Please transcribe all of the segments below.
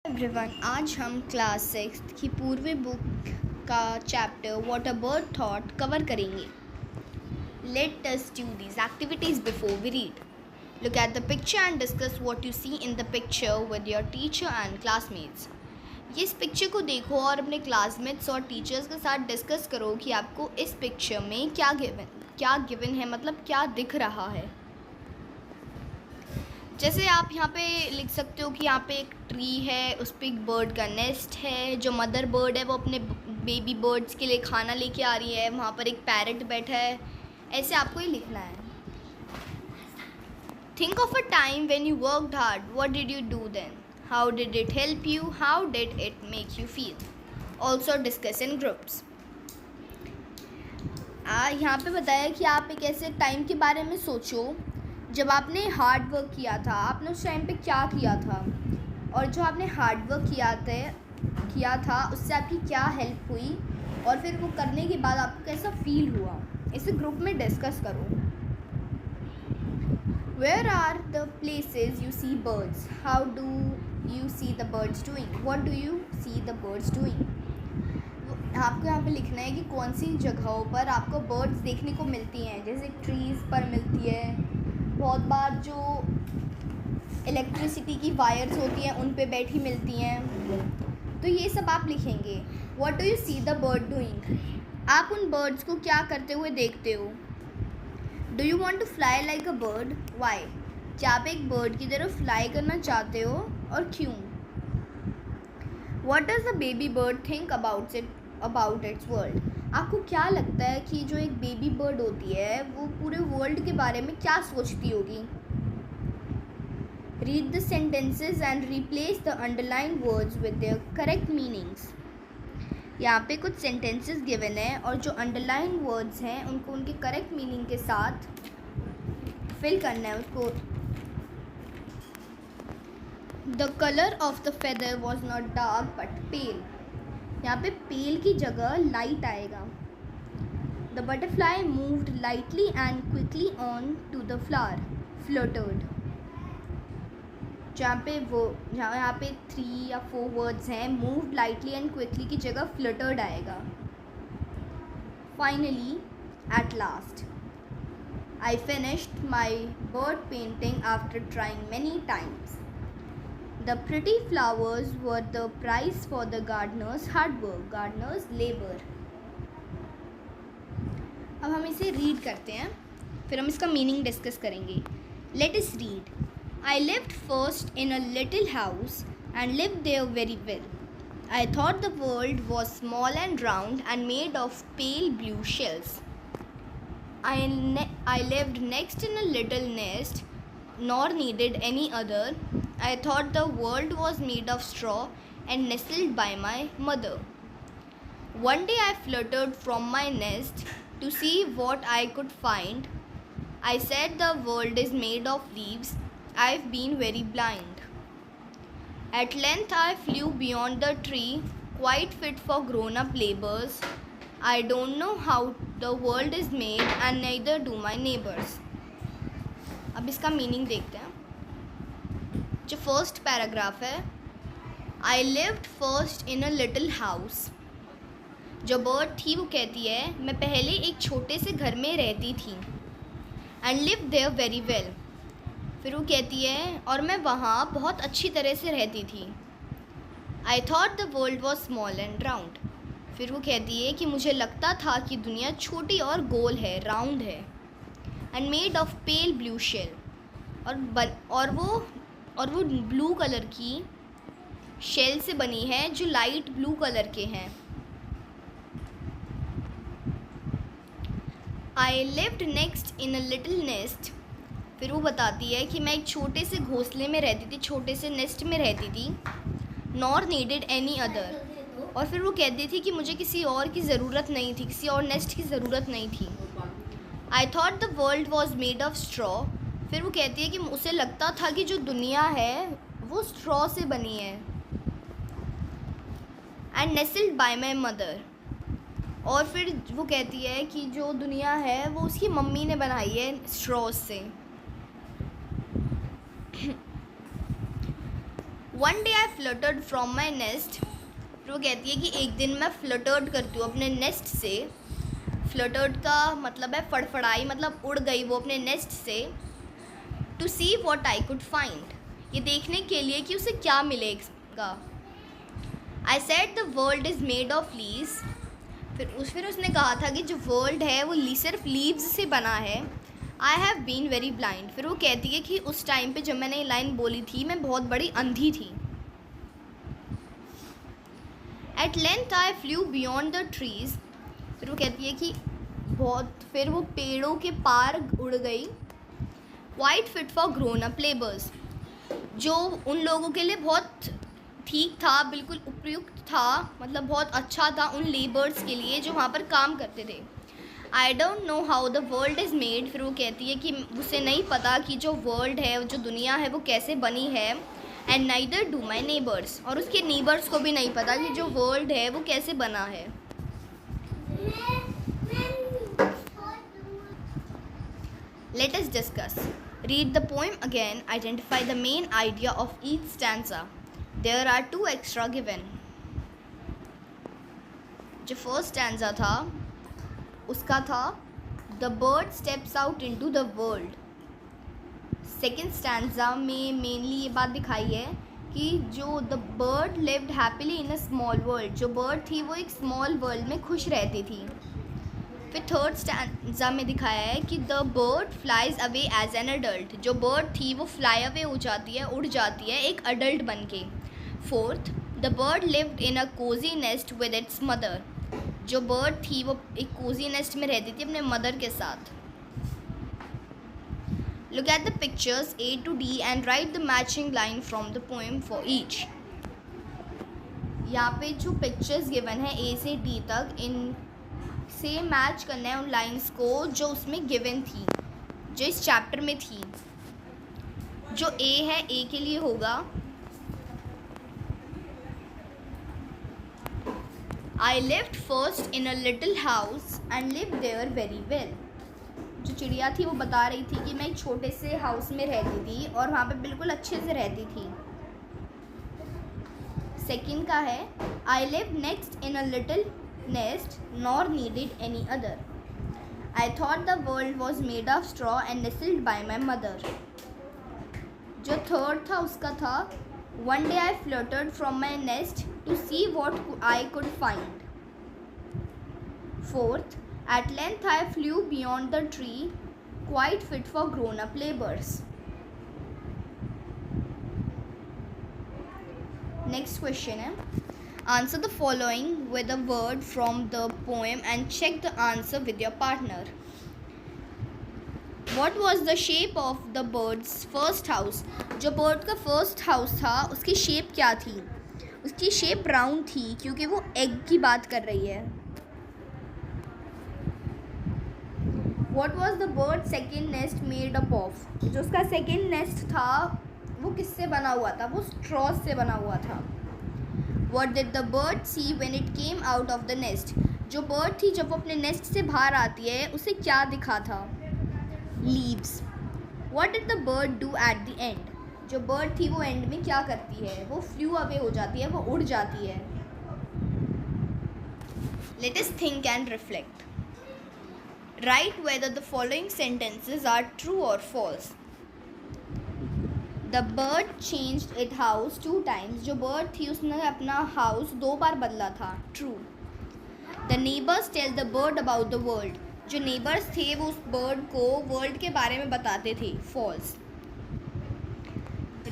Everyone, आज हम class 6 की पूर्वी बुक का chapter what a bird thought cover करेंगे। Let us do these activities before we read. Look at the picture and discuss what you see in the picture with your teacher and classmates. ये इस picture को देखो और अपने classmates और teachers के साथ डिस्कस करो कि आपको इस पिक्चर में क्या गिवन है, मतलब क्या दिख रहा है। जैसे आप यहाँ पे लिख सकते हो कि यहाँ पे एक ट्री है, उस पर एक बर्ड का नेस्ट है। जो मदर बर्ड है वो अपने बेबी बर्ड्स के लिए खाना लेके आ रही है। वहाँ पर एक पैरट बैठा है। ऐसे आपको ही लिखना है। Think of a time when you worked hard, what did you do then, how did it help you, how did it make you feel. Also discuss in groups. यहाँ पे बताया कि आप एक ऐसे टाइम के बारे में सोचो जब आपने हार्ड वर्क किया था। आपने उस टाइम पे क्या किया था, और जो आपने हार्ड वर्क किया था उससे आपकी क्या हेल्प हुई, और फिर वो करने के बाद आपको कैसा फील हुआ। इसे ग्रुप में डिस्कस करो। Where are the places you see birds, how do you see the birds doing, what do you see the birds doing. आपको यहाँ पे लिखना है कि कौन सी जगहों पर आपको बर्ड्स देखने को मिलती हैं। जैसे ट्रीज़ पर मिलती है, बहुत बार जो इलेक्ट्रिसिटी की वायर्स होती हैं उन पे बैठी मिलती हैं। तो ये सब आप लिखेंगे। What do you see the bird doing, आप उन बर्ड्स को क्या करते हुए देखते हो। Do you want to fly like a bird, why, क्या आप एक बर्ड की तरह फ्लाई करना चाहते हो और क्यों। What does the baby bird think about it's world, आपको क्या लगता है कि जो एक बेबी बर्ड होती है वो पूरे वर्ल्ड के बारे में क्या सोचती होगी। Read the sentences and replace the underline words with their correct meanings. यहाँ पे कुछ सेंटेंसेस गिवन है और जो अंडरलाइन वर्ड्स हैं उनको उनके करेक्ट मीनिंग के साथ फिल करना है उसको। The colour of the feather was not dark but pale, यहाँ पे पेल की जगह लाइट आएगा। The butterfly moved lightly and quickly on to the flower, fluttered. जहाँ पे 3 या 4 वर्ड्स हैं, मूव्ड लाइटली एंड क्विकली की जगह फ्लटर्ड आएगा। Finally, at last, I finished my bird painting after trying many times. The pretty flowers were the price for the gardener's hard work, gardener's labor. अब हम इसे read करते हैं, फिर हम इसका मीनिंग डिस्कस करेंगे। Let us read. I lived first in a little house and lived there very well. I thought the world was small and round and made of pale blue shells. I lived next in a little nest, nor needed any other. I thought the world was made of straw and nestled by my mother. One day I fluttered from my nest to see what I could find. I said the world is made of leaves. I've been very blind. At length I flew beyond the tree, quite fit for grown-up labors. I don't know how the world is made and neither do my neighbors. अब इसका meaning देखते हैं। जो first paragraph है, I lived first in a little house. जो bird थी वो कहती है मैं पहले एक छोटे से घर में रहती थी। And live there very well, फिर वो कहती है और मैं वहाँ बहुत अच्छी तरह से रहती थी। I thought the world was small and round, फिर वो कहती है कि मुझे लगता था कि दुनिया छोटी और गोल है, राउंड है। And made of pale blue shell, और वो ब्लू कलर की शेल से बनी है जो लाइट ब्लू कलर के हैं। I lived next in a little nest, फिर वो बताती है कि मैं एक छोटे से घोंसले में रहती थी, छोटे से नेस्ट में रहती थी। नॉर नीडेड एनी अदर, और फिर वो कहती थी कि मुझे किसी और की ज़रूरत नहीं थी, किसी और नेस्ट की ज़रूरत नहीं थी। I thought the world was made of straw, फिर वो कहती है कि उसे लगता था कि जो दुनिया है वो स्ट्रॉ से बनी है। एंड नेस्ल्ड बाय माई मदर, और फिर वो कहती है कि जो दुनिया है वो उसकी मम्मी ने बनाई है स्ट्रॉ से। One day I fluttered from my nest. फिर वो कहती है कि एक दिन मैं फ्लटर्ड करती हूँ अपने नेस्ट से. फ्लटर्ड का मतलब है फड़फड़ाई, मतलब उड़ गई वो अपने नेस्ट से. To see what I could find, ये देखने के लिए कि उसे क्या मिलेगा. I said the world is made of leaves. फिर उसने कहा था कि जो वर्ल्ड है वो सिर्फ लीव्स से बना है. I have been very blind. फिर वो कहती है कि उस टाइम पे जब मैंने ये लाइन बोली थी मैं बहुत बड़ी अंधी थी. At length I flew beyond the trees. फिर वो कहती है कि फिर वो पेड़ों के पार उड़ गई. Quite fit for grown up labours, जो उन लोगों के लिए बहुत ठीक था, बिल्कुल उपयुक्त था, मतलब बहुत अच्छा था उन लेबर्स के लिए जो वहाँ पर काम करते थे. I don't know how the world is made. फिर वो कहती है कि उसे नहीं पता कि जो वर्ल्ड है, जो दुनिया है, वो कैसे बनी है. And neither do my neighbours, और उसके नेबर्स को भी नहीं पता कि जो वर्ल्ड है वो कैसे बना है. Let us discuss. Read the poem again. Identify the main idea of each stanza. There are 2 extra given. जो first stanza था उसका था The bird steps out into the world. Second stanza में mainly ये बात दिखाई है कि जो the bird lived happily in a small world, जो bird थी वो एक small world में खुश रहती थी. फिर थर्ड स्टैंजा में दिखाया है कि the bird flies away as an adult, जो बर्ड थी वो फ्लाई अवे हो जाती है, उड़ जाती है एक अडल्ट बन के. Fourth, the bird lived in a cozy nest with its mother, जो बर्ड थी वो एक कोजी नेस्ट में रहती थी अपने मदर के साथ. Look at the pictures A to D and right the matching line from the poem for each. यहाँ पे जो पिक्चर्स गिवन है A से D तक, इन से मैच करना है उन लाइंस को जो उसमें गिवन थी, जो इस चैप्टर में थी. जो A है, A के लिए होगा I lived first in a little house and lived there very well. जो चिड़िया थी वो बता रही थी कि मैं एक छोटे से हाउस में रहती थी और वहाँ पे बिल्कुल अच्छे से रहती थी. सेकंड का है I lived next in a little nest nor needed any other. I thought the world was made of straw and nestled by my mother. जो थर्ड था उसका था One day I fluttered from my nest to see what I could find. Fourth, at length I flew beyond the tree, quite fit for grown-up labors. Next question है, answer the following with a word from the poem and check the answer with your partner. What was the shape of the bird's first house? जो bird का first house था उसकी shape क्या थी? उसकी shape round थी क्योंकि वो egg की बात कर रही है. What was the bird's second nest made up of? जो उसका second nest था वो किससे बना हुआ था? वो straws से बना हुआ था. What did the bird see when it came out of the nest? जो bird थी जब वो अपने nest से बाहर आती है उसे क्या दिखा था? Leaves. What did the bird do at the end? जो bird थी वो end में क्या करती है? वो flew away हो जाती है, वो उड़ जाती है. Let us think and reflect. Write whether the following sentences are true or false. The bird changed its house 2 times. जो bird थी उसने अपना house 2 बार बदला था. True. The neighbors tell the bird about the world. जो neighbors थे वो उस bird को world के बारे में बताते थे. False.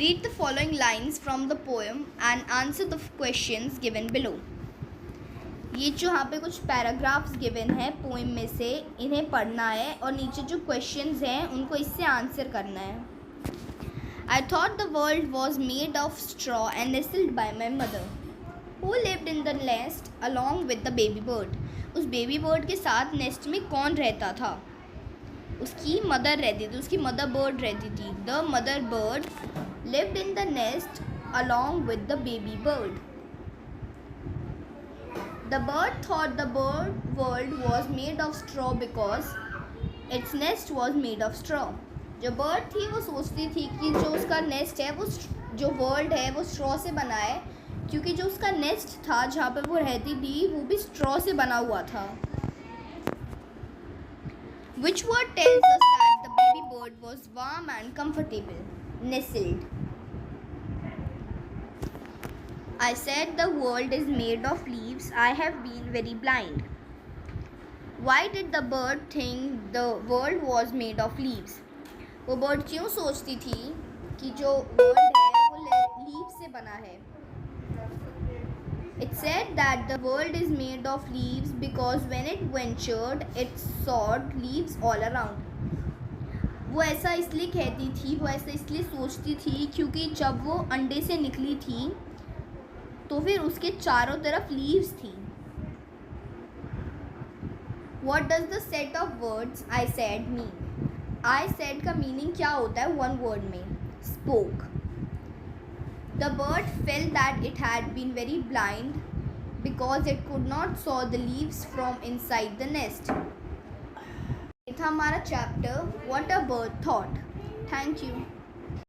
Read the following lines from the poem and answer the questions given below. ये जो यहाँ पे कुछ पैराग्राफ्स गिवन है पोएम में से, इन्हें पढ़ना है और नीचे जो क्वेश्चंस हैं उनको इससे आंसर करना है. I thought the world was made of straw and nestled by my mother. Who lived in the nest along with the baby bird? उस बेबी बर्ड के साथ नेस्ट में कौन रहता था? उसकी मदर रहती थी, उसकी मदर बर्ड रहती थी. The mother bird lived in the nest along with the baby bird. The bird thought the world was made of straw because its nest was made of straw. जो bird थी वो सोचती थी कि जो उसका नेस्ट है वो जो वर्ल्ड है वो स्ट्रॉ से बना है, क्योंकि जो उसका नेस्ट था जहाँ पे वो रहती थी वो भी स्ट्रॉ से बना हुआ था. Which word tells us that the baby bird was warm and comfortable? Nestled. I said the world is made of leaves. I have been very blind. Why did the bird think the world was made of leaves? वो bird क्यों सोचती थी कि जो world है वो leave से बना है? It said that the world is made of leaves because when it ventured, it saw leaves all around. वो ऐसा इसलिए कहती थी, वो ऐसा इसलिए सोचती थी क्योंकि जब वो अंडे से निकली थी तो फिर उसके चारों तरफ लीव्स थी. What does the set of words I said mean? I said का मीनिंग क्या होता है one word में? Spoke. The bird felt that it had been very blind because it could not saw the leaves from inside the nest. ये था हमारा chapter What a Bird Thought. Thank you.